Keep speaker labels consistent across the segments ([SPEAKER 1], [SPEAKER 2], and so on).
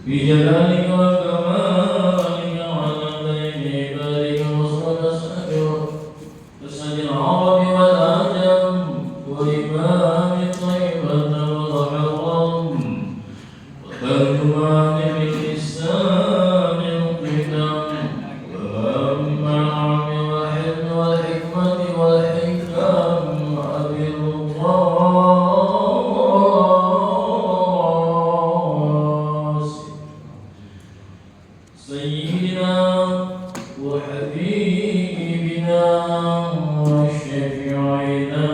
[SPEAKER 1] بجلالك وكمالك على بين عبادك وصول تسأل العرب والعجم وإمام طيبة والحرم وترجمان بالإسلام القدم وأما العلم والحلم والحكمة والحكم أبي القاسم سيدنا وحبيبنا وشفيعنا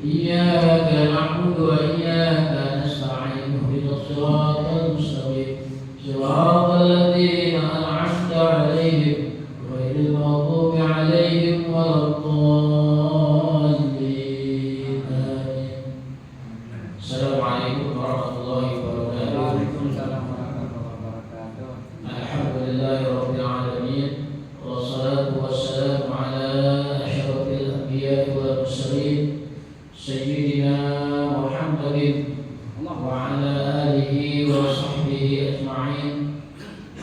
[SPEAKER 1] إياك نعبد وإياك نستعين اهدنا الصراط المستقيم صراط
[SPEAKER 2] وصحبه أجمعين.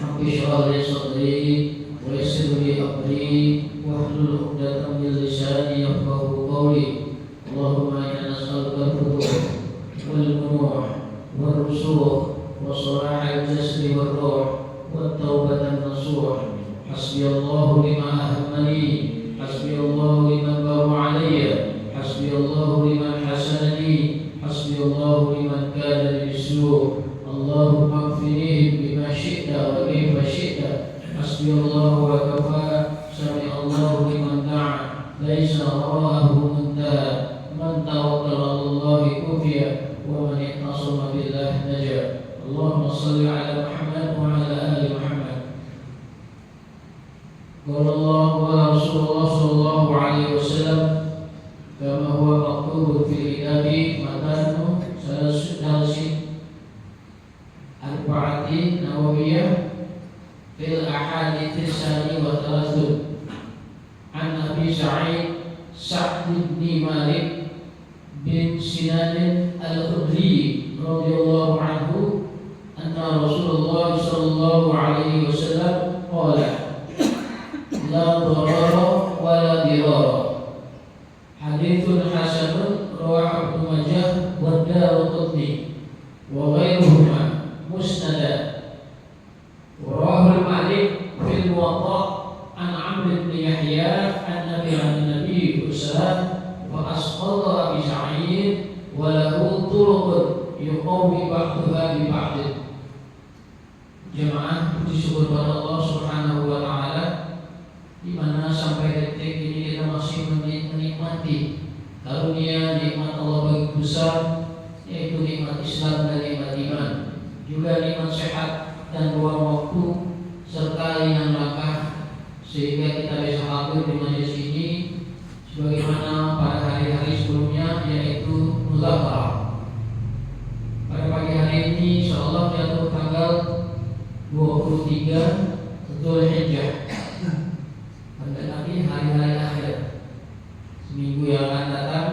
[SPEAKER 2] رب اشرح لي صدري ويسر لي أمري واحلل عقدة من لساني يفقهوا قولي. اللهم إنا نسألك الفتوح والبنوح والرسوخ وصلاح الجسد والروح والتوبة النصوح. حسبي الله لما أهمني، حسبي الله لمن باب علي، حسبي الله لمن حسنني، حسبي الله لمن كان لي سوء. اللهم اكفنيهم بما شئت وكيف شئت. حسبي الله وكفى. سمع الله لمن دعا ليس وراءه منتهى. من توكل على الله كفي ومن اعتصم بالله نجا. اللهم صل على محمد وعلى آل محمد. قال الله ورسول الله صلى الله عليه وسلم كما هو مكتوب في كتاب متن ثلاث أربعة نووية في الأحاديث الثانية والثلاثون. عن أبي سعد بن مالك بن سنان الخدري رضي الله عنه أن رسول الله صلى الله عليه وسلم قال: لا ضرر ولا ضرار. حديث حسن رواه ابن ماجه والدارقطني وغيرهما مسندا. ورواه المالك في الموطأ عن عمرو بن يحيى عن النبي صلى الله عليه وسلم فأسقط أبي سعيد وله طرق يقوي بعضها ببعض. Jemaah puji syukur kepada Allah Subhanahu wa taala, di mana sampai detik ini kita masih menikmati karunia nikmat Allah begitu besar, yaitu nikmat Islam dan nikmat iman, juga nikmat sehat dan ruang waktu serta yang langkah, sehingga kita bisa hadir di majelis ini sebagaimana pada hari-hari sebelumnya, yaitu muzakarah. Pada pagi hari ini insyaallah jatuh tanggal 23 Dzulhijjah, mendekati hari-hari akhir. Seminggu yang akan datang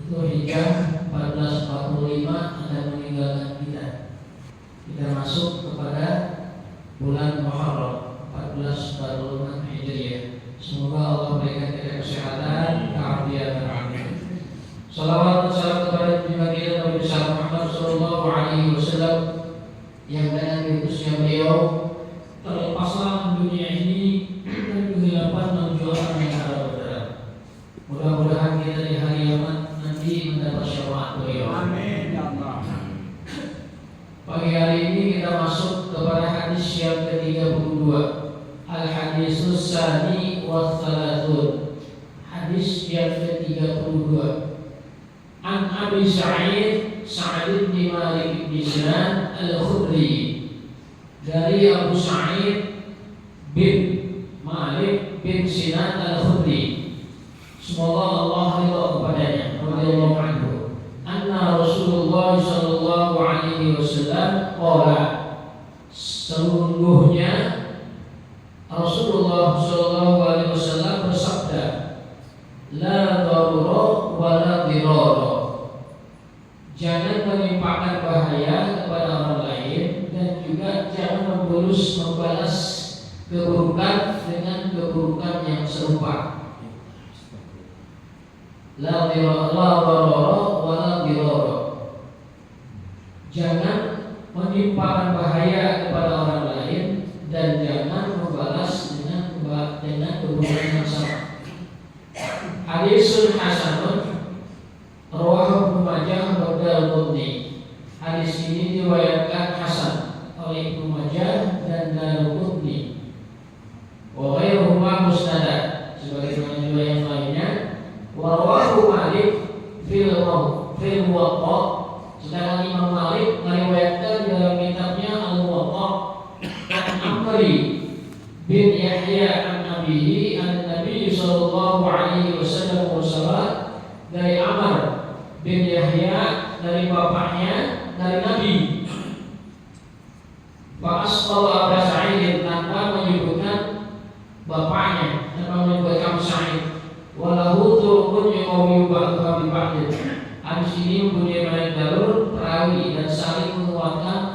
[SPEAKER 2] Dzulhijjah 1445 akan meninggalkan kita. Kita masuk kepada bulan Muharram 1446 Hijriah. Semoga Allah berikan kita kesehatan, keafiatan, amin. Salawat dan salam kepada junjungan kita Nabi besar Muhammad sallallahu alaihi wasallam, yang dengan diutusnya beliau terlepaslah dunia ini dan kegelapan menuju alam yang ada berdarah. Mudah-mudahan kita di hari kiamat nanti mendapat syafaat beliau. Amin ya Allah. Pagi hari ini kita masuk kepada hadis yang ke-32. Al-hadisus tsani wa tsalasun. Hadis yang ke-32. An Abi Sa'id bin Malik bin Sinan Al-Khudri, dari Abu Sa'id bin Malik bin Sinan Al-Khudri, semoga Allah ridha kepadanya, radhiyallahu anhu, anna Rasulullah sallallahu alaihi wasallam qala, sesungguhnya Rasulullah sallallahu alaihi wasallam bersabda, la darura wa la dirara. Jangan menimpakan bahaya kepada orang lain, dan juga jangan membalas keburukan dengan keburukan yang serupa. La darara wa la dirara. Jangan menimpakan bahaya kepada orang lain, dan jangan membalas dengan keburukan yang sama. Hadisul hasanun rawahu Ibnu Majah wa Daraqutni. Hadis ini diriwayatkan hasan oleh Ibnu Majah dan Daraqutni. Wa ghairuhuma musnad, sebagaimana juga yang lainnya. Wa rawahu Malik fil Muwatta. Sedangkan Imam Malik meriwayatkan dalam kitabnya Al-Muwatta an Amri bin Yahya an Abihi an Nabi sallallahu alaihi wasallam dari Amr bin Yahya dari bapaknya dari Nabi. Fa'asqala Abu Sa'id, tanpa menyebutkan bapaknya, tanpa menyebutkan Abu Sa'id. Walahu turukun yuqawi ba'dha bi ba'd. Hadis ini mempunyai banyak jalur perawi dan saling menguatkan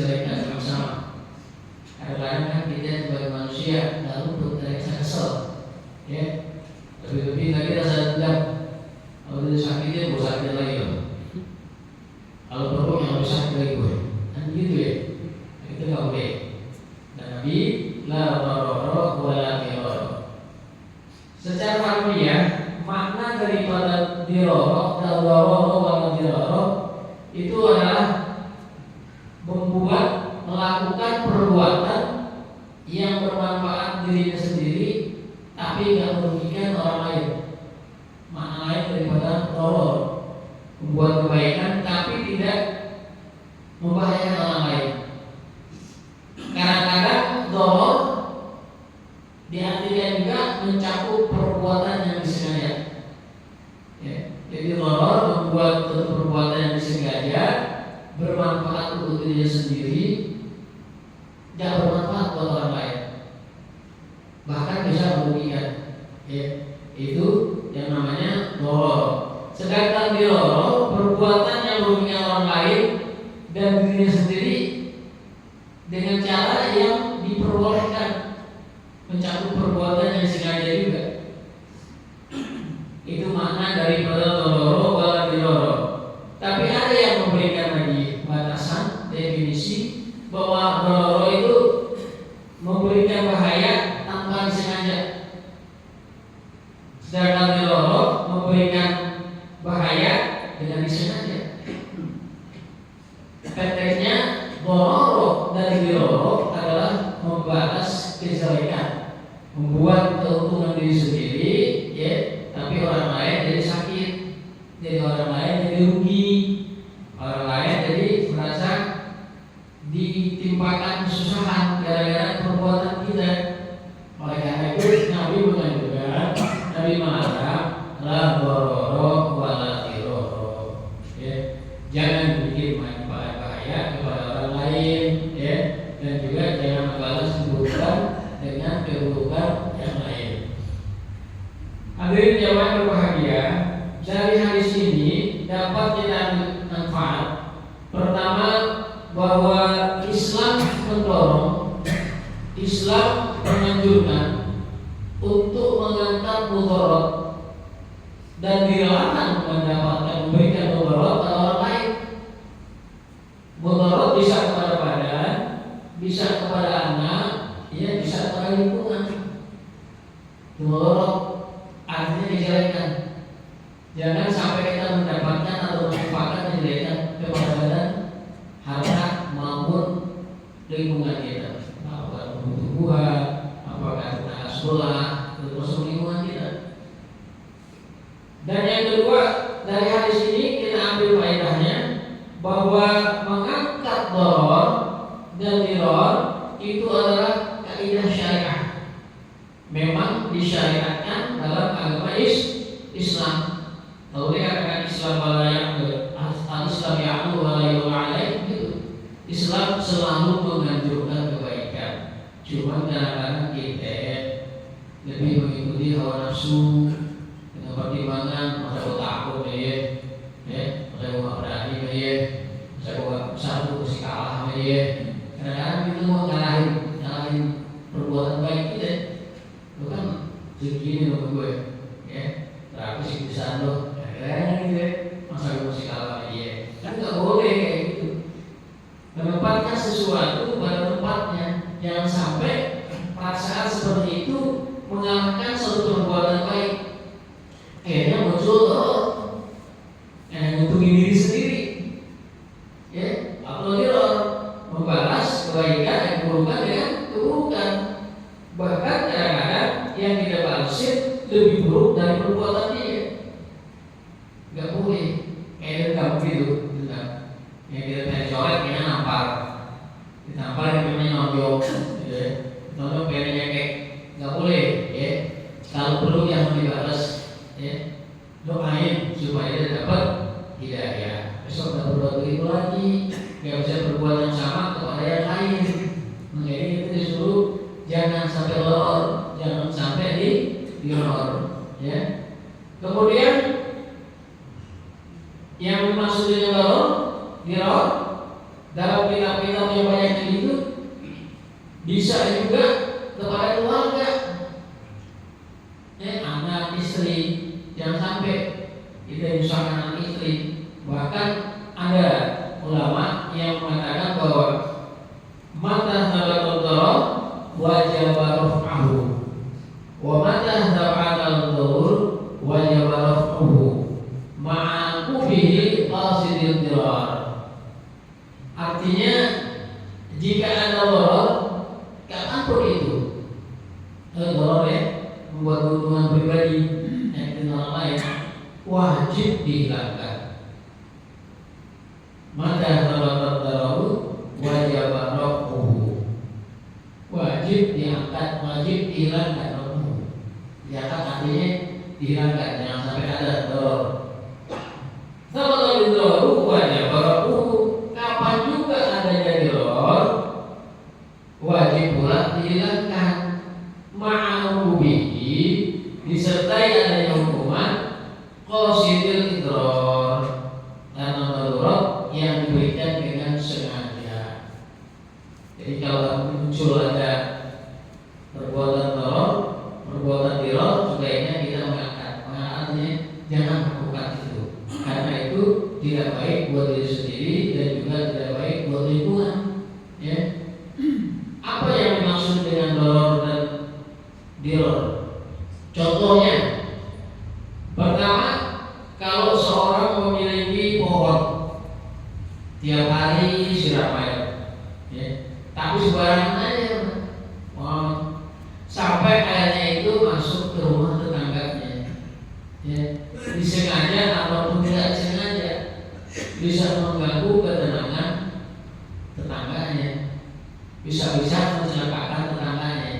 [SPEAKER 2] kejelekan sama-sama. Kadang-kadang kan kita sebagai manusia nggak luput dari rasa kesel, ya. Lebih-lebih lagi rasa dendam. Kalau dia sakitnya, gue sakit lagi loh. Kalau perlu yang lebih sakit lagi gue, kan gitu ya. Itu nggak boleh. Dan Nabi la darara wala dirara. Secara harfiah, makna daripada dirara dan darara wala dirara itu adalah melakukan perbuatan yang bermanfaat dirinya sendiri tapi tidak merugikan orang lain. Makna lain daripada darar, membuat kebaikan tapi tidak membahayakan orang lain. Kadang-kadang darar diartikan juga mencakup perbuatan yang disengaja. Ya, jadi darar membuat perbuatan yang disengaja bermanfaat untuk dirinya sendiri, tidak bermanfaat buat orang lain, bahkan bisa merugikan. Ya, itu yang namanya darar. Sedangkan dirara, perbuatan yang merugikan orang lain dan dirinya sendiri dengan cara yang diperbolehkan, mencakup perbuatan yang sengaja juga. Itu makna daripada darar wala dirara. Tapi ada yang memberikan lagi batasan, definisi bahwa darar itu memberikan bahaya tanpa disengaja. Sedangkan dirara memberikan bahaya dengan disengaja. Konteksnya darar dari dirara adalah membalas kejelekan, membuat keuntungan diri sendiri, ya, tapi orang lain jadi sakit, jadi orang lain jadi rugi, orang lain jadi merasa ditimpakan kesusahan gara-gara perbuatan kita. Oleh karena itu Nabi menganjurkan, Nabi mengatakan la darara wala dirara. Ya, jangan bikin bahaya kepada orang lain, ya, dan juga jangan membalas keburukan dengan keburukan yang lain. Hadirin jamaah berbahagia, dari hadis ini dapat kita ambil manfaat. Pertama, bahwa Islam mendorong, Islam menganjurkan untuk mengangkat mudarat dan dilarang mendapatkan memberikan mudarat pada orang lain. Mudarat bisa kepada badan, bisa kepada anak, ya, bisa kepada lingkungan. Mudarat artinya kejelekan. Jangan sampai kita mendapatkan atau merupakan kejelekan kepada badan, harta maupun lingkungan kita. Apakah tumbuhan, apakah tetangga sekolah, termasuk lingkungan kita. Dan yang kedua, dari hadis ini kita ambil faedahnya bahwa mengangkat darar dan dirar itu adalah kaidah syariah. Memang disyariatkan dalam agama Islam. Kalau dikatakan Islam al-Islam ya'muru wa la yunha alaih, gitu. Islam selalu menganjurkan kebaikan. Cuma kadang-kadang kita lebih mengikuti hawa nafsu dengan pertimbangan masa gue takut ya, masa gue gak berani ya, masa gue gak satu mesti kalah sama dia. Kadang-kadang itu mau ngalahin perbuatan baik kita. Lo kan segini sama gue, ya, berapa sih kebiasaan lo? Kadang-kadang gitu ya, masa gue mesti kalah sama dia. Kan gak boleh kayak gitu. Menempatkan sesuatu pada tempatnya. Jangan sampai perasaan seperti itu mengalahkan suatu perbuatan baik. Akhirnya muncul nguntungin diri sendiri, ya, apalagi membalas kebaikan dan keburukan dengan keburukan. Bahkan kadang-kadang yang kita balasin lebih buruk dari perbuatan dia. Gak boleh. Kayak kamu gitu, yang kita pengen coret kayaknya nampar, ditampar yang pengen nonjok, gitu ya. Nonjok pengen nyekek, gak boleh, ya. Kalau perlu yang dibalas, ya, doain supaya dia dapat hidayah. Besok gak berbuat begitu lagi, gak bisa berbuat yang sama kepada yang lain. Makanya kita disuruh jangan sampai lor, jangan sampai di lor, ya. Bisa juga kepada keluarga, anak istri, jangan sampai kita menyusahkan anak istri. Bahkan ada ulama yang mengatakan bahwa mata sabatul darar wajib raf'ahu wa mata sabatul darar wajib raf'uhu ma'al bihi qasidil dirar. Artinya jika ada darar, kapanpun itu darar membuat keuntungan pribadi yang dikenal orang lain, wajib dihilangkan. Maka sabatul darar wajib raf'uhu, wajib diangkat, wajib dihilangkan. Diangkat artinya dihilangkan, jangan sampai ada darar. Sabatul darar wajib raf'uhu, kapan juga adanya darar wajib pula dihilangkan. Ma'arubihi, disertai adanya hukuman qasidil idrar, karena darurat yang diberikan dengan sengaja. Jadi kalau muncul ada perbuatan darar, perbuatan dirar, sebaiknya kita mengangkat. Artinya jangan melakukan itu, karena itu tidak baik buat diri sendiri dan juga tidak baik buat lingkungan. Ya. Apa yang dimaksud dengan darar dan dirar? Contohnya, pertama, kalau seorang memiliki pohon, tiap hari siram air, tapi sembarangan aja, sampai airnya itu masuk ke rumah tetangganya, disengaja ataupun tidak disengaja, bisa mengganggu ketenangan tetangganya, bisa-bisa mencelakakan tetangganya.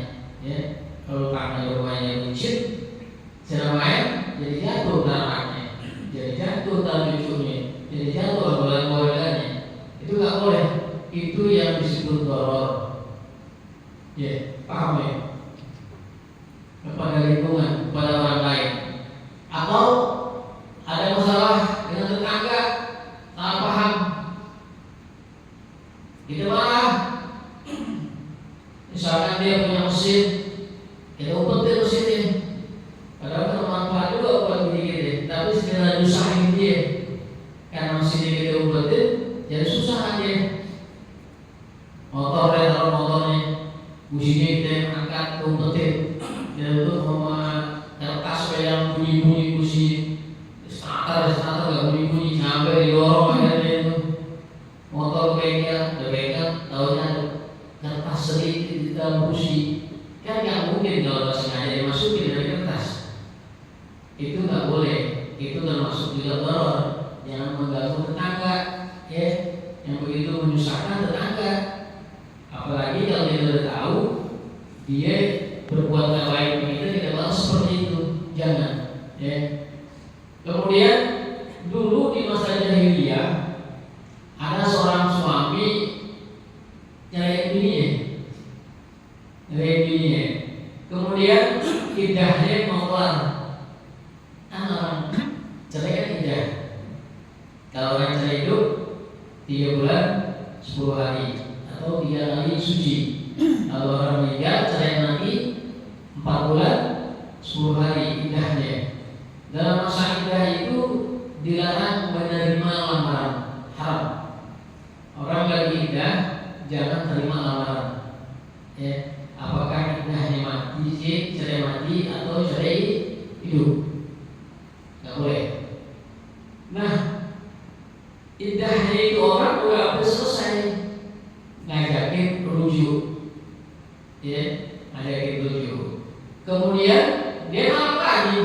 [SPEAKER 2] Kalau tanah rumahnya licin, siram air, jadi jatuh tanahnya, jadi jatuh tanah cucunya, jadi jatuh ambulan keluarganya. Itu nggak boleh. Itu yang disebut darar. Paham ya? Kepada lingkungan, kepada orang lain. Atau ada masalah dengan tetangga, salah paham, kita marah. Misalkan dia punya mesin, kita umpetin mesinnya, padahal bermanfaat juga buat diri kita, tapi sekedar nyusahin dia, karena mesinnya kita umpetin, jadi susah aja. Motornya, taruh motornya, businya kita angkat, umpetin, dan itu sama kertas yang bunyi-bunyi busi, starter nggak bunyi-bunyi, sampai didorong akhirnya itu motor bengkel, tahunya kertas sedikit di dalam busi. Kan nggak mungkin kalau sengaja dimasukin dari kertas. Itu nggak boleh. Itu termasuk juga darar. Jangan mengganggu tetangga, yang begitu menyusahkan tetangga. Apalagi kalau dia sudah tahu dia berbuat nggak baik begitu, tidak balas seperti itu. Jangan. Kemudian dulu di masa jahiliyah ada seorang suami nyari bininya, kemudian iddahnya mau kelar. Orang cerai kan iddah. Kalau orang cerai itu 3 bulan 10 hari atau 3 kali suci. Kalau orang meninggal cerai nanti 4 bulan 10 hari iddahnya. Dalam masa iddah itu dilarang menerima lamaran, haram. Orang lagi iddah jangan terima lamaran. Apakah iddahnya mati, cerai mati atau cerai hidup, nggak boleh. Nah, iddahnya itu orang udah habis selesai, ngajakin rujuk, ngajakin rujuk. Kemudian dia nolak lagi,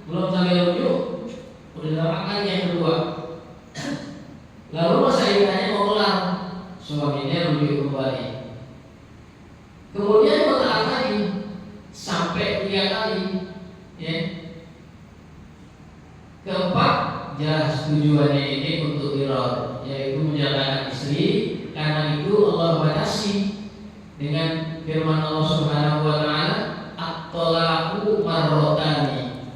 [SPEAKER 2] belum sampai rujuk, udah nolak lagi yang kedua. Lalu masa iddahnya mau kelar, suaminya rujuk kembali. Kemudian bertahan lagi sampai 3 kali. Keempat, jelas tujuannya ini untuk dirar, yaitu menjalankan istri. Karena itu Allah batasi dengan firman Allah Subhanahu wa taala, at-talaqu marratani.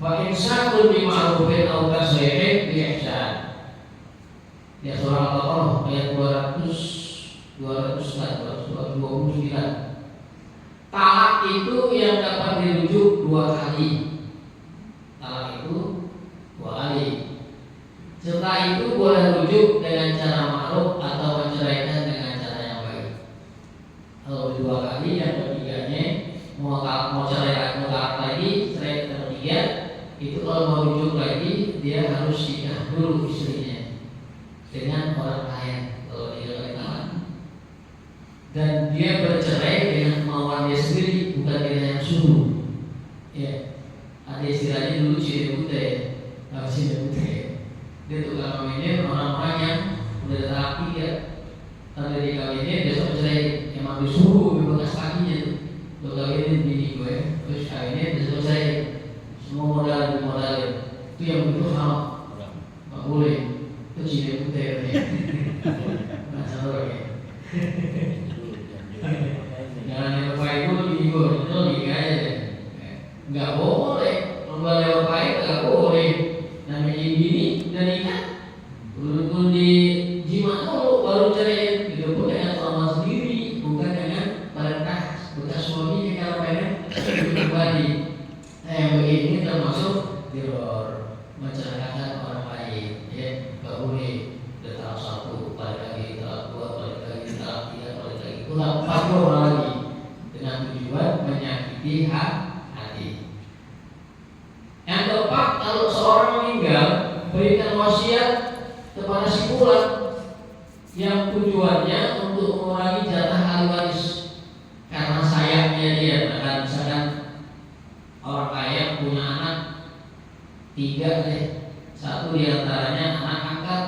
[SPEAKER 2] Fa imsakun bima'rufin aw tasrihun bi ihsan. Ya surah Al-Baqarah ayat 200 229. Talak itu yang dapat dirujuk 2 kali. Talak itu 2 kali. Setelah itu boleh rujuk dengan cara ma'ruf atau menceraikan dengan cara yang baik. Kalau 2 kali, yang ketiganya mau cerai lagi, cerai ketiga itu kalau mau rujuk lagi dia harus nikah dulu istrinya dengan orang lain kalau dia laki-laki, dan dia bercerai dengan kemauan dia sendiri, bukan dia yang suruh. Ya, ada istilahnya dulu Cibute, dia tukang kawinin orang-orang yang udah laki ya, tanda dikawinin besok cerai, emang disuruh bekas kakinya tuh, lo kawinin bini gue, terus kawinin besok cerai, semua modal itu yang begitu haram, nggak boleh, itu Cibute nggak salah ya. Jangan lewat baik dulu di gue, itu nikah aja deh. Nggak boleh, lomba lewat baik nggak boleh. Namanya gini dan nikah, dulu di jimat dulu baru cerai, itu pun dengan suami sendiri, bukan dengan bekas suami yang kalau pengen kembali. Yang begini termasuk teror, mencelakakan orang lain, ya nggak boleh. Tahap 1 balik lagi, tahap 2 balik lagi, tahap 3 balik lagi, tahap 4 orang lagi, dengan tujuan menyakiti hati. Yang keempat, kalau seorang meninggal, berikan wasiat kepada si pulang yang tujuannya untuk mengurangi jatah ahli waris. Karena sayangnya dia, misalkan orang kaya punya anak 3 deh, 1 diantaranya anak angkat,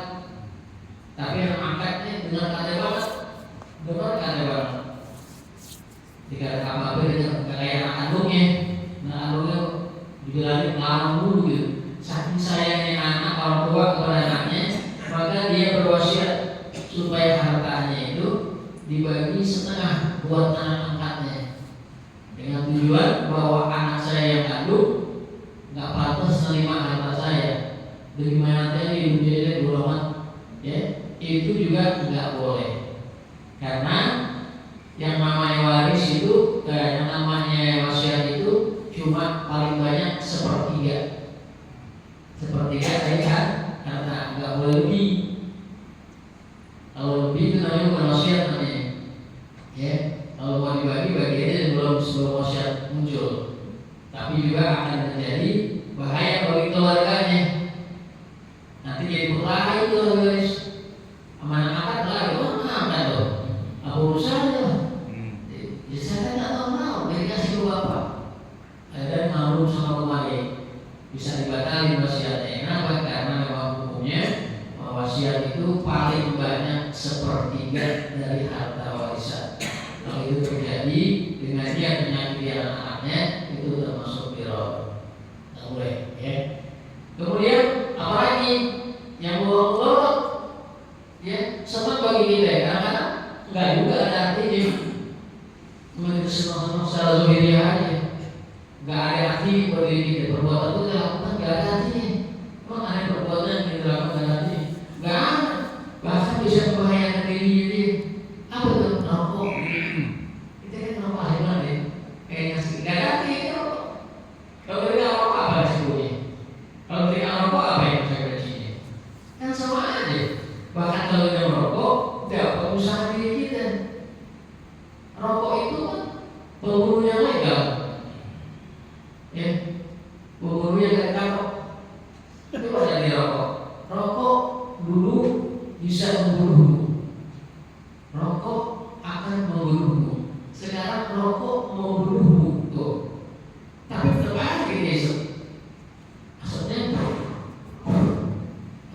[SPEAKER 2] tapi anak angkatnya dengan kata banget, dikata apa dengan kayak anak kandungnya, dibilangin ngelarang dulu gitu. Saking sayangnya anak orang tua kepada anaknya, maka dia berwasiat supaya hartanya itu dibagi setengah buat anak angkatnya, dengan tujuan bahwa anak saya yang kandung nggak pantas menerima harta saya, bagaimana tadi menjadi ulama, ya itu juga nggak boleh, karena yang namanya waris itu, yang namanya wasiat itu cuma paling banyak sepertiga dari harta, nggak boleh lebih. Kalau lebih itu namanya bukan wasiat namanya, ya. Kalau mau dibagi aja sebelum wasiat muncul, tapi juga akan terjadi bahaya bagi keluarganya. Nanti jadi perkara itu guys, amanah angkat lagi, angkat loh, apa urusannya? Ya saya tak tahu, dia kasih ke bapak, dan malu sama kemarin bisa dibatalkan wasiatnya. Kenapa? Karena memang hukumnya wasiat itu paling banyak sepertiga dari harta warisan. Kalau itu terjadi dengan dia menyakiti anak-anaknya, itu termasuk teror, tak boleh, ya. Kemudian apalagi yang bolong-bolong, ya senang bagi kita, karena enggak juga ada artinya. Cuma kita senang-senang secara zuhiriyah aja, enggak ada arti bagi kita. Perbuatan itu dilakukan enggak ada artinya. Memang ada perbuatan yang dilakukan enggak ada artinya, enggak ada. Bahkan bisa membahayakan dirinya dia. Apa itu? Rokok. Kita kan rokok hebat ya, kayak ngasih enggak ada artinya rokok. Kalau kita rokok apa resikonya? Kalau tidak rokok apa yang konsekuensinya? Kan sama aja. Bahkan kalau kita merokok, tidak usaha diri kita. Rokok itu kan pembunuh yang legal, ya, pembunuh yang tidak kapok. Itu pada di rokok. Rokok dulu bisa membunuhmu. Rokok akan membunuhmu. Sekarang rokok membunuhmu tuh. Tapi tetap aja besok. Maksudnya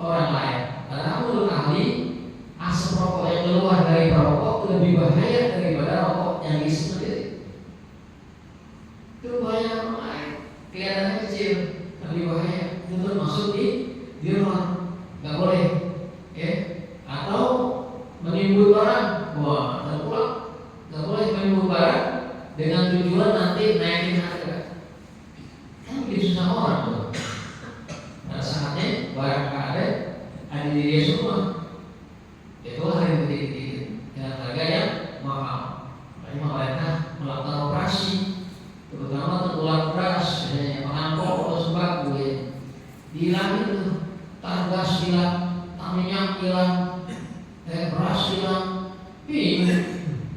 [SPEAKER 2] orang lain. Karena menurut ahli, asap rokok yang keluar dari perokok lebih bahaya daripada rokok yang diisi sendiri. Itu bahaya orang lain. Kelihatannya kecil, tapi bahaya. Itu termasuk di luar, nggak boleh, ya. Atau menimbun barang, wah, nggak pulang, nggak boleh menimbun barang dengan tujuan nanti naikin harga. Kan bikin susah orang tuh. Pada saatnya barang nggak ada di dia semua. Itu hari yang dikit-dikit dengan harga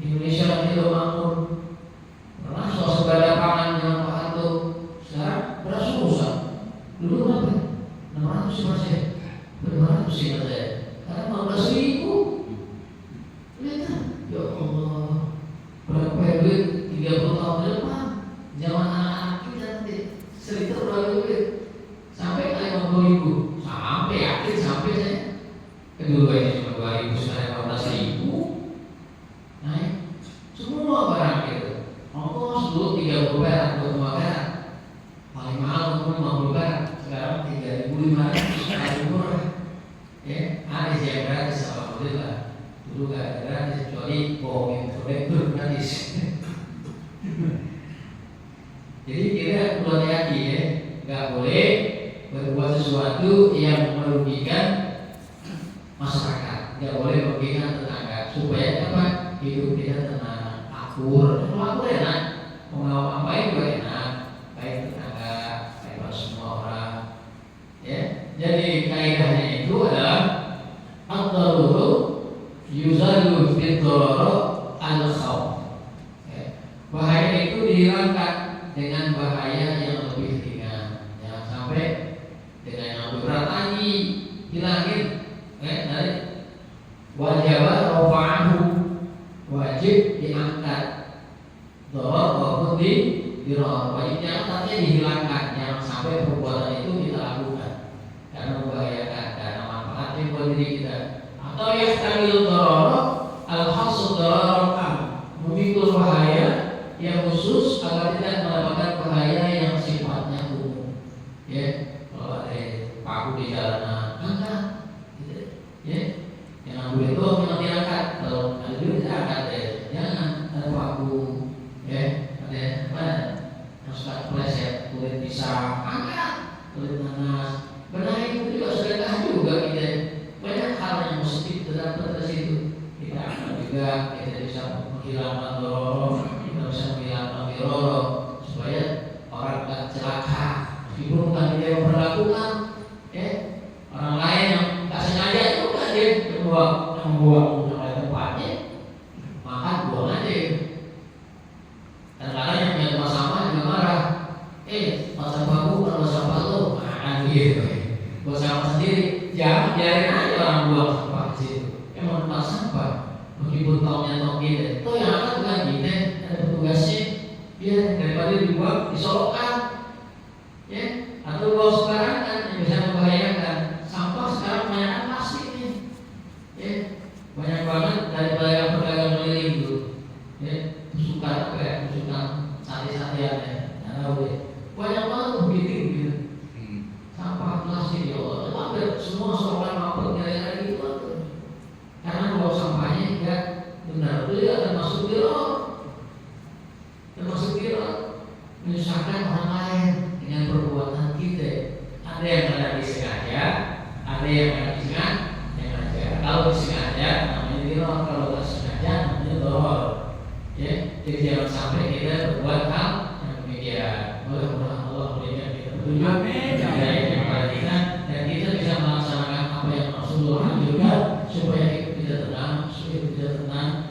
[SPEAKER 2] Indonesia lagi lo makmur. Pernah swasembada pangan dengan Pak Harto. Sekarang beras susah. Dulu berapa? 600 sih mas ya. 500 sih mas ya. Sekarang 15.000. Lihat, ya Allah. Berapa duit? 30 tahun ke depan. Zaman anak-anak kita nanti seliter berapa duit? Sampai kali 50.000. Sampai yakin sampai saya. Kedua ini cuma 2.000, sekarang 15.000. Naik semua barang itu. Ongkos dulu 30 perak, 25 perak. Paling mahal mungkin 50 perak. Sekarang 3.500, paling murah. Ya, ada sih yang gratis, alhamdulillah. Dulu gak ada gratis, kecuali bohongin kolektor gratis. Jadi kita perlu hati-hati ya, nggak boleh berbuat sesuatu yang merugikan masyarakat, nggak boleh merugikan tetangga, supaya apa? Hidup kita tenang, akur. Kalau akur enak, mau ngapain juga enak, baik tetangga, baik semua orang. Ya, jadi kaidahnya itu adalah ad-daruru yuzalu bid-darara al-khawf. Bahaya itu dihilangkan dengan bahaya yang lebih ringan. Jangan sampai dengan yang lebih berat lagi hilangin. Dari wajib rafa'ahu, wajib diangkat. Darar walaupun dirar, wajib diangkat, artinya dihilangkan. Jangan sampai perbuatan itu kita lakukan karena membahayakan, karena manfaatnya buat diri kita. Atau yahtamil darar al-khassu darar memikul bahaya yang khusus agar tidak mendapatkan bahaya yang sifatnya umum. Ya, kalau ada paku di jalanan, angkat, gitu. Ya, yang ambil itu yang diangkat. Kalau ada duit angkat deh, jangan ada paku. Ya, ada apa? Yang suka pleset, kulit pisang, angkat, kulit nanas. Benar itu juga sedekah juga gitu. Banyak hal yang positif terdapat dari situ. Kita akan juga kita bisa menghilangkan dorong. Bisa menghilangkan wiroro supaya orang tidak celaka, meskipun bukan dia yang memperlakukan, ya orang lain yang tak sengaja itu kan dia membuang sampai tempatnya, maka buang aja. Kadang-kadang yang punya tempat sampah juga marah, tempat sampahku bukan tempat sampah lo, gitu. Buat sampah sendiri, jangan biarin aja orang buang sampah di situ. Emang tempat sampah, meskipun tongnya tong kita, itu yang akan bukan kita. Tugasnya ya daripada dibuang disolokkan, ya atau dibawa sembarangan yang bisa membahayakan. Sampah sekarang banyak plastik nih, ya banyak banget dari pedagang keliling itu, ya tusukan apa ya, tusukan sate-sateannya, tahu ya banyak banget begitu. Sampah plastik ya Allah, hampir semua solokan maupun gara-gara gitu karena bawa sampahnya enggak benar, itu akan masuk di termasuk kita menyusahkan orang lain dengan perbuatan kita. Ada yang ada disengaja, ada yang ada disengaja. Kalau disengaja namanya diror, kalau tidak sengaja namanya doror. Ya, jadi jangan sampai kita berbuat hal yang demikian. Mudah-mudahan Allah memberikan kita petunjuk yang pada kita dan kita bisa melaksanakan apa yang Rasulullah anjurkan supaya hidup kita tenang, supaya kita tenang,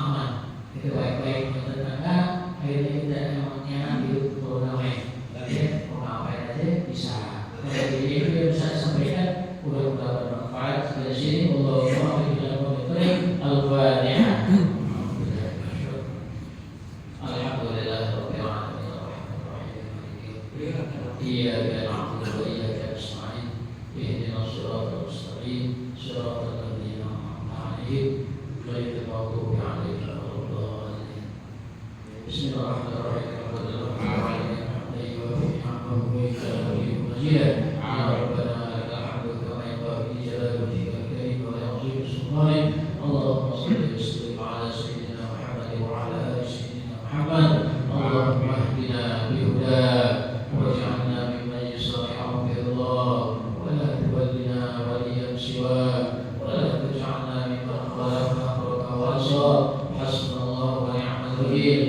[SPEAKER 2] aman. Itu baik-baik tetangga, akhirnya kita emangnya hidup berdamai. Ya, mau ngapain aja bisa. Jadi itu yang bisa disampaikan. Mudah-mudahan bermanfaat. Dari sini Allahumma Al-Fatihah. Alhamdulillah Rabbil Alamin. Iyyaka na'budu wa iyyaka nasta'in. Ihdinas siratal mustaqim. Siratal ladzina an'amta 'alaihim ghairil maghdubi 'alaihim. Bismillahirrahmanirrahim. Allahumma salli wa sallim ala sayyidina Muhammad wa ala ali sayyidina Muhammad. Allahumma ihdina bihuda waj'alna mimman yusari'u bi ridha wa la tuwallina waliyan siwa wa la taj'alna mimman khalafa amraka wa 'asa. Hasbunallahu wa ni'mal wakeel.